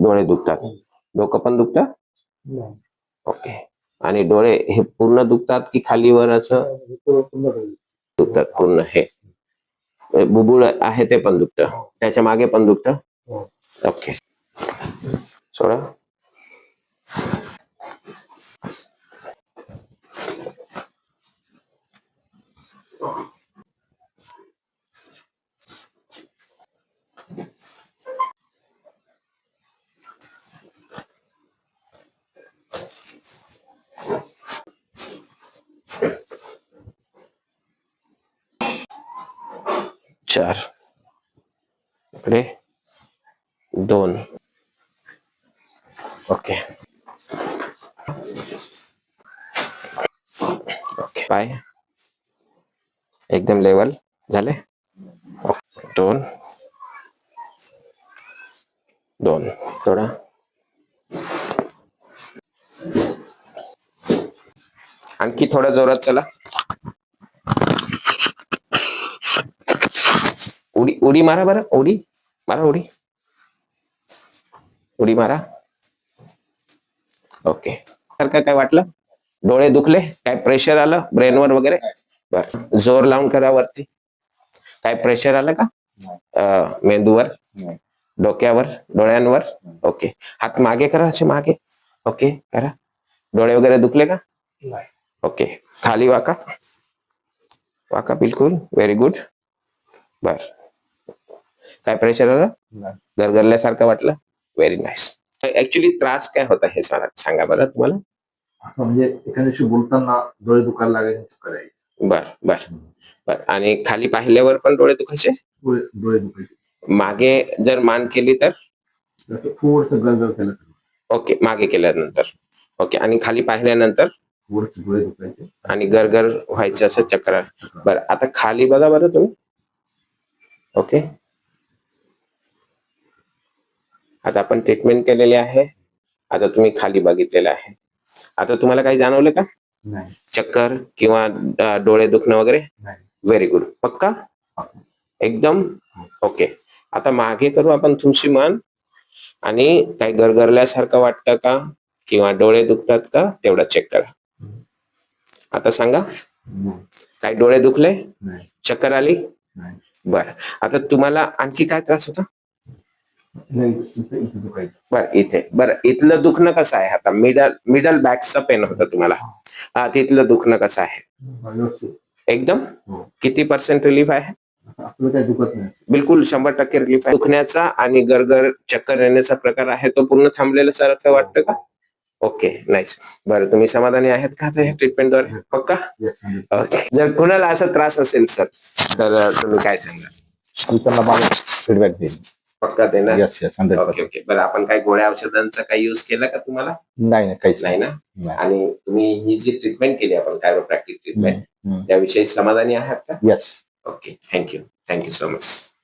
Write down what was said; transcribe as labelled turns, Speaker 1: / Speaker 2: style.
Speaker 1: डोळे दुखतात, डोकं पण दुखतं? ओके. आणि डोळे हे पूर्ण दुखतात की खालीवर असं दुखतात पूर्ण? हे बुबुळ आहे ते पण दुखतं, त्याच्या मागे पण दुखतं? ओके. सोडा. चार, इकडे 2. ओके. ओके. पाय एकदम लेवल झाले? 2 2. थोडा. आणखी थोडा जोरात चला. उडी उडी मारा बरं, उडी मारा, उडी उडी मारा. ओके. सारखं काय वाटलं? डोळे दुखले? काय प्रेशर आलं ब्रेनवर वगैरे? बर, जोर लावून करा वरती. काय प्रेशर आलं का मेंदूवर, डोक्यावर, डोळ्यांवर? ओके. हात मागे करा, असे मागे. ओके, करा. डोळे वगैरे दुखले का? ओके. खाली वाका, वाका बिलकुल. Very good. बर. काय प्रेशर आलं? गरगरल्यासारखं वाटलं? Very nice. ऍक्च्युली त्रास काय होता हे सांगा बरं तुम्हाला.
Speaker 2: असं म्हणजे एखाद्याशी बोलताना डोळे दुखायला लागायचे.
Speaker 1: बर बर बर. आणि खाली पाहिल्यावर पण डोळे दुखायचे?
Speaker 2: डोळे दुखायचे.
Speaker 1: मागे जर मान केली तर?
Speaker 2: थोडस गरगर केलं.
Speaker 1: ओके, मागे केल्यानंतर. ओके. आणि खाली पाहिल्यानंतर?
Speaker 2: थोडस डोळे दुखायचे
Speaker 1: आणि गरगर व्हायचं, असं चक्कर. बरं, आता खाली बघा बरं तुम्ही. ओके. आता आपण ट्रीटमेंट केलेली आहे, आता तुम्ही खाली बघितलेलं आहे. आता तुम्हाला काही जाणवलं का?
Speaker 2: नाही.
Speaker 1: चक्कर किंवा डोळे दुखणं वगैरे?
Speaker 2: नाही.
Speaker 1: Very good. पक्का एकदम? ओके. आता मागे करू आपण तुमची मान. आणि काही गरगरल्यासारखं वाटतं का किंवा डोळे दुखतात का तेवढं चेक करा. आता सांगा, काय डोळे दुखले? चक्कर आली? बर. आता तुम्हाला आणखी काय त्रास होता? बर, इथे. बर, इथलं दुखणं कसं आहे? आता मिडल बॅकचं पेन होतं तुम्हाला, तिथलं दुखणं कसं आहे? एकदम? किती % रिलीफ आहे? बिलकुल 100% रिलीफ आहे. दुखण्याचा आणि गरगर चक्कर येण्याचा प्रकार आहे तो पूर्ण थांबलेला सारखं वाटतं का? Okay, nice. बरं, तुम्ही समाधानी आहेत का आता ट्रीटमेंटद्वारे? पक्का? जर कुणाला असा त्रास असेल सर, तर तुम्ही काय सांगा?
Speaker 2: फीडबॅक देईल.
Speaker 1: पक्का देणार?
Speaker 2: Yes yes.
Speaker 1: Okay okay. बरं, आपण काही गोळ्या औषधांचा काही युज केला का तुम्हाला?
Speaker 2: नाही, काहीच
Speaker 1: नाही ना? आणि तुम्ही ही जी ट्रीटमेंट केली आपण कायरोप्रॅक्टिक ट्रीटमेंट, त्याविषयी समाधानी आहात का?
Speaker 2: Yes.
Speaker 1: Okay, thank you. Thank you so much.